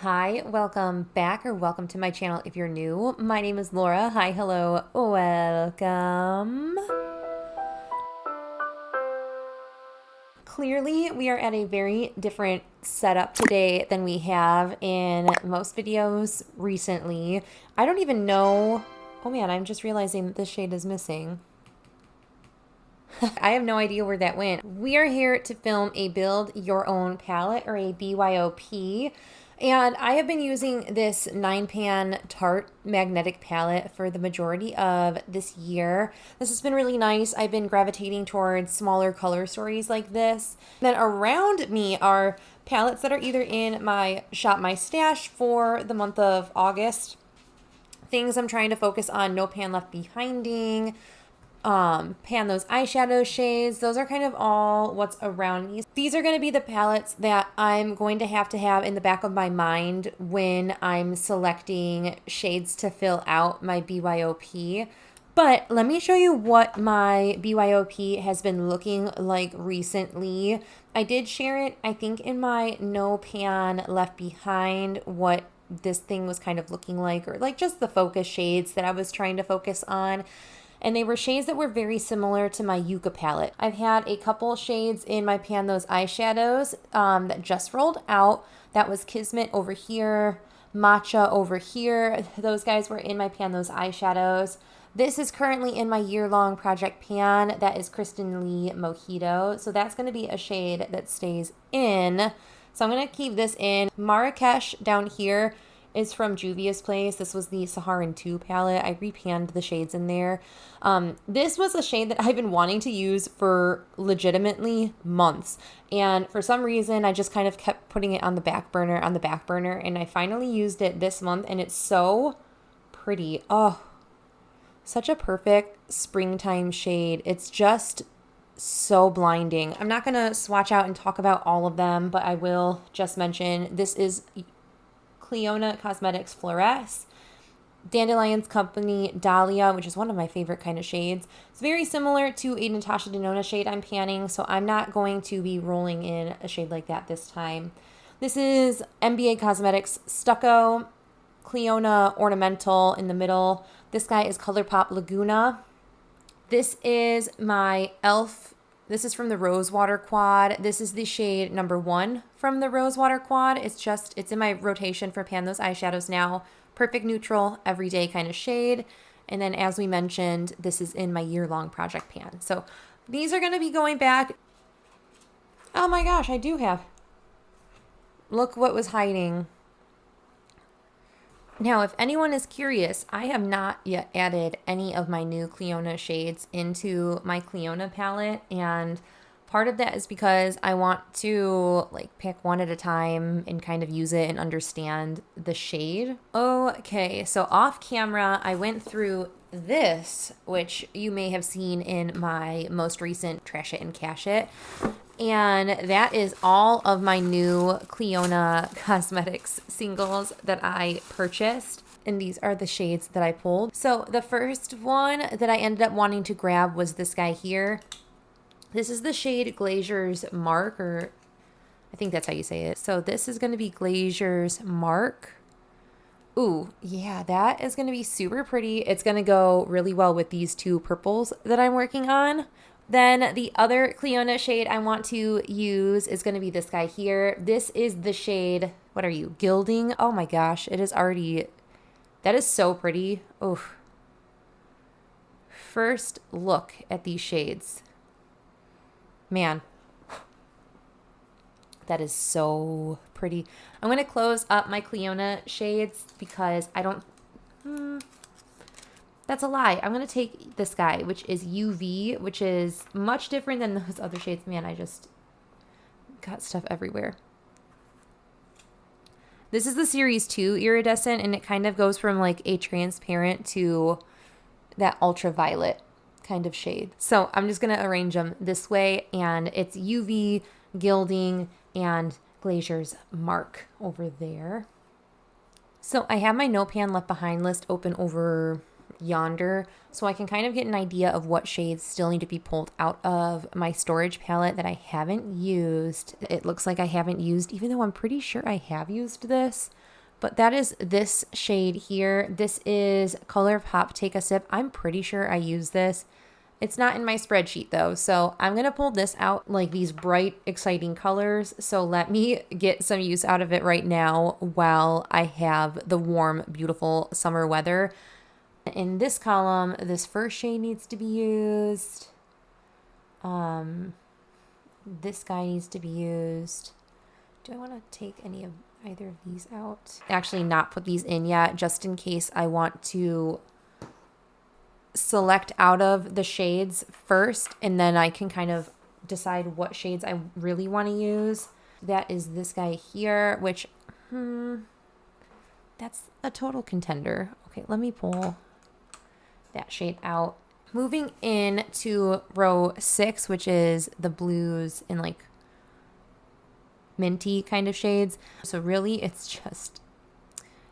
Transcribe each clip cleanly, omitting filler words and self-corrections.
Hi, welcome back or welcome to my channel if you're new. My name is Laura. Hi, hello, welcome. Clearly, we are at a very different setup today than we have in most videos recently. I don't even know. Oh man, I'm just realizing that this shade is missing. I have no idea where that went. We are here to film a build your own palette or a BYOP. And I have been using this 9-pan Tarte magnetic palette for the majority of this year. This has been really nice. I've been gravitating towards smaller color stories like this. Then around me are palettes that are either in my Shop My Stash for the month of August. Things I'm trying to focus on, No Pan Left Behinding, pan those eyeshadow shades. Those are kind of all what's around me. These are going to be the palettes that I'm going to have in the back of my mind when I'm selecting shades to fill out my BYOP. But let me show you what my BYOP has been looking like recently. I did share it, I think, in my No Pan Left Behind, what this thing was kind of looking like, or like just the focus shades that I was trying to focus on. And they were shades that were very similar to my Yucca palette. I've had a couple shades in my Pan Those Eyeshadows that just rolled out. That was Kismet over here, Matcha over here. Those guys were in my Pan Those Eyeshadows. This is currently in my year-long project pan. That is Kristen Lee Mojito. So that's going to be a shade that stays in. So I'm going to keep this in. Marrakesh down here is from Juvia's Place. This was the Saharan 2 palette. I repanned the shades in there. This was a shade that I've been wanting to use for legitimately months. And for some reason, I just kind of kept putting it on the back burner, and I finally used it this month, and it's so pretty. Oh, such a perfect springtime shade. It's just so blinding. I'm not going to swatch out and talk about all of them, but I will just mention this is Clionadh Cosmetics Fluoresce, Dandelion's Company Dahlia, which is one of my favorite kind of shades. It's very similar to a Natasha Denona shade I'm panning, so I'm not going to be rolling in a shade like that this time. This is MBA Cosmetics Stucco, Clionadh Ornamental in the middle. This guy is ColourPop Laguna. This is my e.l.f. This is from the Rosewater Quad. This is the shade number 1 from the Rosewater Quad. It's in my rotation for Pan Those Eyeshadows now. Perfect neutral, everyday kind of shade. And then as we mentioned, this is in my year-long project pan. So these are going to be going back. Oh my gosh, I do have. Look what was hiding. Now, if anyone is curious, I have not yet added any of my new Clionadh shades into my Clionadh palette, and part of that is because I want to pick one at a time and kind of use it and understand the shade. Okay, so off camera, I went through this, which you may have seen in my most recent Trash It and Cash It. And that is all of my new Clionadh Cosmetics singles that I purchased. And these are the shades that I pulled. So the first one that I ended up wanting to grab was this guy here. This is the shade Glazier's Mark, or I think that's how you say it. So this is going to be Glazier's Mark. Ooh, yeah, that is going to be super pretty. It's going to go really well with these two purples that I'm working on. Then the other Clionadh shade I want to use is going to be this guy here. This is the shade, what are you, Gilding? Oh my gosh, it is already, that is so pretty. Oh, first look at these shades. Man, that is so pretty. I'm going to close up my Clionadh shades because I don't, that's a lie. I'm going to take this guy, which is UV, which is much different than those other shades. Man, I just got stuff everywhere. This is the Series 2 iridescent, and it kind of goes from like a transparent to that ultraviolet kind of shade. So I'm just going to arrange them this way, and it's UV, Gilding, and Glazier's Mark over there. So I have my No Pan Left Behind list open over yonder, so I can kind of get an idea of what shades still need to be pulled out of my storage palette that I haven't used. It looks like I haven't used, even though I'm pretty sure I have used this. But that is this shade here. This is ColourPop Take a Sip. I'm pretty sure I use this. It's not in my spreadsheet though, so I'm going to pull this out, like these bright, exciting colors. So let me get some use out of it right now while I have the warm, beautiful summer weather. In this column, this first shade needs to be used. This guy needs to be used. Do I want to take any of either of these out? Actually not put these in yet, just in case I want to select out of the shades first, and then I can kind of decide what shades I really want to use. That is this guy here, which, that's a total contender. Okay, let me pull that shade out. Moving in to row 6, which is the blues and like minty kind of shades. So really it's just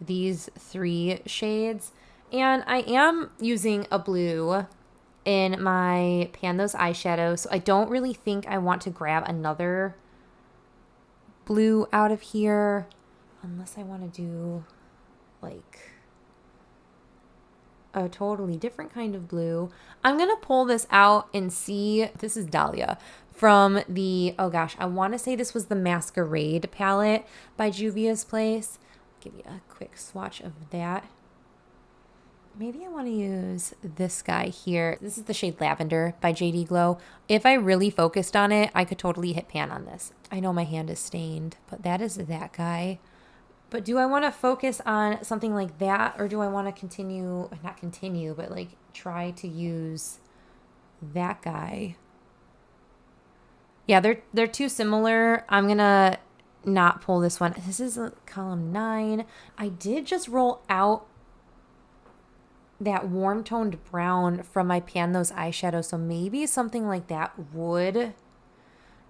these 3 shades. And I am using a blue in my Pan Those eyeshadows, so I don't really think I want to grab another blue out of here unless I want to do like a totally different kind of blue. I'm going to pull this out and see. This is Dahlia from the, oh gosh, I want to say this was the Masquerade palette by Juvia's Place. I'll give you a quick swatch of that. Maybe I want to use this guy here. This is the shade Lavender by JD Glow. If I really focused on it, I could totally hit pan on this. I know my hand is stained, but that is that guy. But do I want to focus on something like that, or do I want to not continue, but like try to use that guy? Yeah, they're too similar. I'm going to not pull this one. This is column 9. I did just roll out that warm toned brown from my Pan Those eyeshadow, so maybe something like that would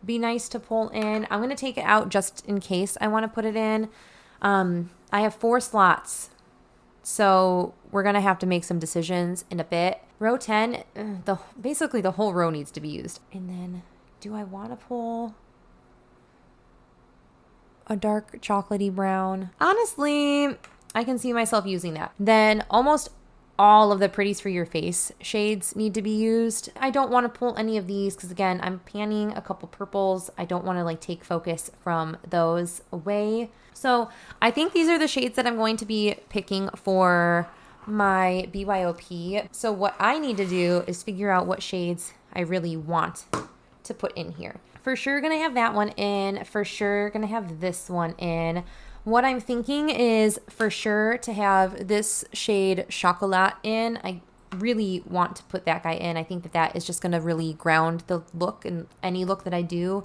be nice to pull in. I'm going to take it out just in case I want to put it in. I have 4 slots, so we're going to have to make some decisions in a bit. Row 10, basically the whole row needs to be used. And then do I want to pull a dark chocolatey brown? Honestly, I can see myself using that. Then almost all of the Pretties for Your Face shades need to be used. I don't want to pull any of these because, again, I'm panning a couple purples. I don't want to like take focus from those away. So I think these are the shades that I'm going to be picking for my BYOP. So what I need to do is figure out what shades I really want to put in here. For sure gonna have that one in. For sure gonna have this one in. What I'm thinking is for sure to have this shade Chocolat in. I really want to put that guy in. I think that that is just going to really ground the look, and any look that I do,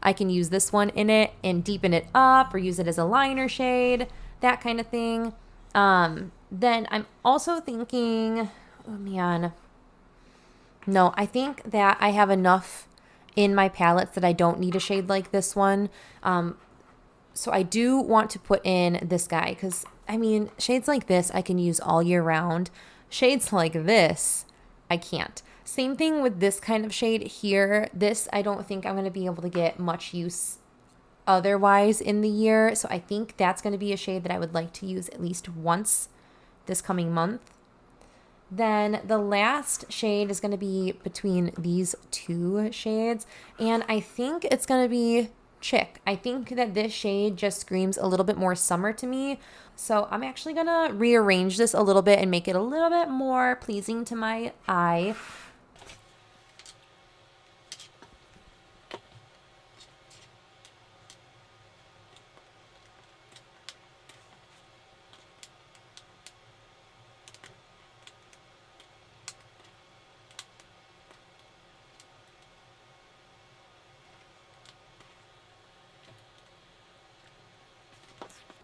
I can use this one in it and deepen it up or use it as a liner shade, that kind of thing. Then I'm also thinking, oh man, no, I think that I have enough in my palettes that I don't need a shade like this one. So I do want to put in this guy because, I mean, shades like this I can use all year round. Shades like this, I can't. Same thing with this kind of shade here. This, I don't think I'm going to be able to get much use otherwise in the year. So I think that's going to be a shade that I would like to use at least once this coming month. Then the last shade is going to be between these 2 shades. And I think it's going to be Chick. I think that this shade just screams a little bit more summer to me. So I'm actually going to rearrange this a little bit and make it a little bit more pleasing to my eye.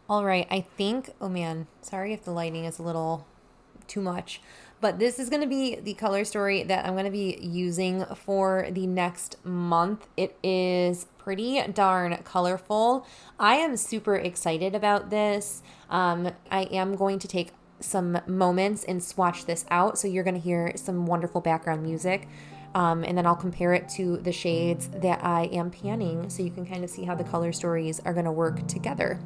All right, I think, oh man, sorry if the lighting is a little too much, but this is going to be the color story that I'm going to be using for the next month. It is pretty darn colorful. I am super excited about this. I am going to take some moments and swatch this out, so you're going to hear some wonderful background music. And then I'll compare it to the shades that I am panning so you can kind of see how the color stories are going to work together.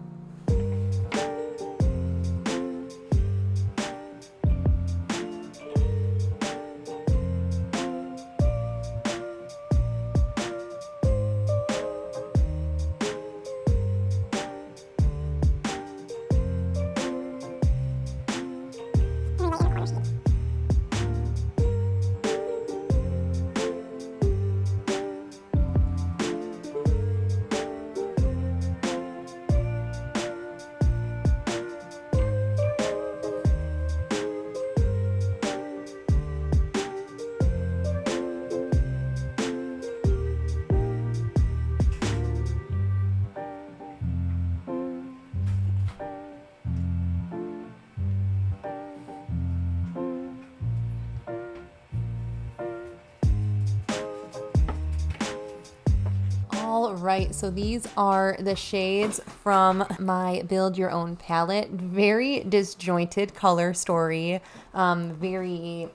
All right, so these are the shades from my Build Your Own palette. Very disjointed color story, very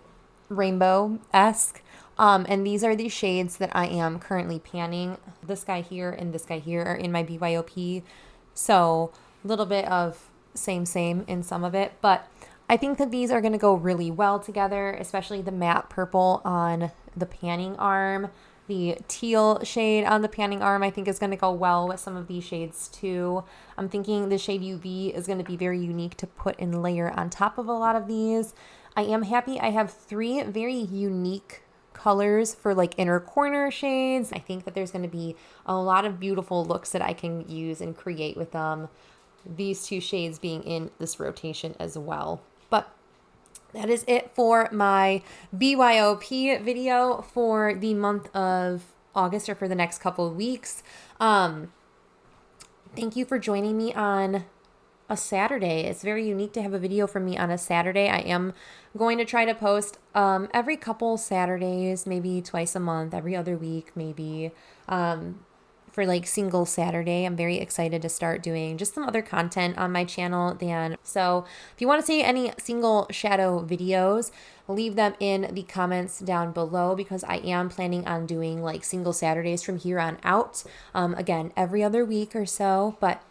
rainbow-esque. And these are the shades that I am currently panning. This guy here and this guy here are in my BYOP. So a little bit of same in some of it, but I think that these are going to go really well together, especially the matte purple on the panning arm. The teal shade on the panning arm I think is going to go well with some of these shades too. I'm thinking the shade UV is going to be very unique to put and layer on top of a lot of these. I am happy I have 3 very unique colors for like inner corner shades. I think that there's going to be a lot of beautiful looks that I can use and create with them. These 2 shades being in this rotation as well. But that is it for my BYOP video for the month of August, or for the next couple of weeks. Thank you for joining me on a Saturday. It's very unique to have a video from me on a Saturday. I am going to try to post every couple Saturdays, maybe twice a month, every other week maybe, for like single Saturday. I'm very excited to start doing just some other content on my channel. So if you want to see any single shadow videos, leave them in the comments down below, because I am planning on doing like single Saturdays from here on out. Again, every other week or so. But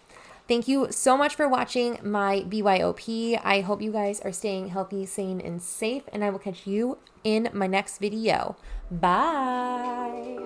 thank you so much for watching my BYOP. I hope you guys are staying healthy, sane, and safe, and I will catch you in my next video. Bye!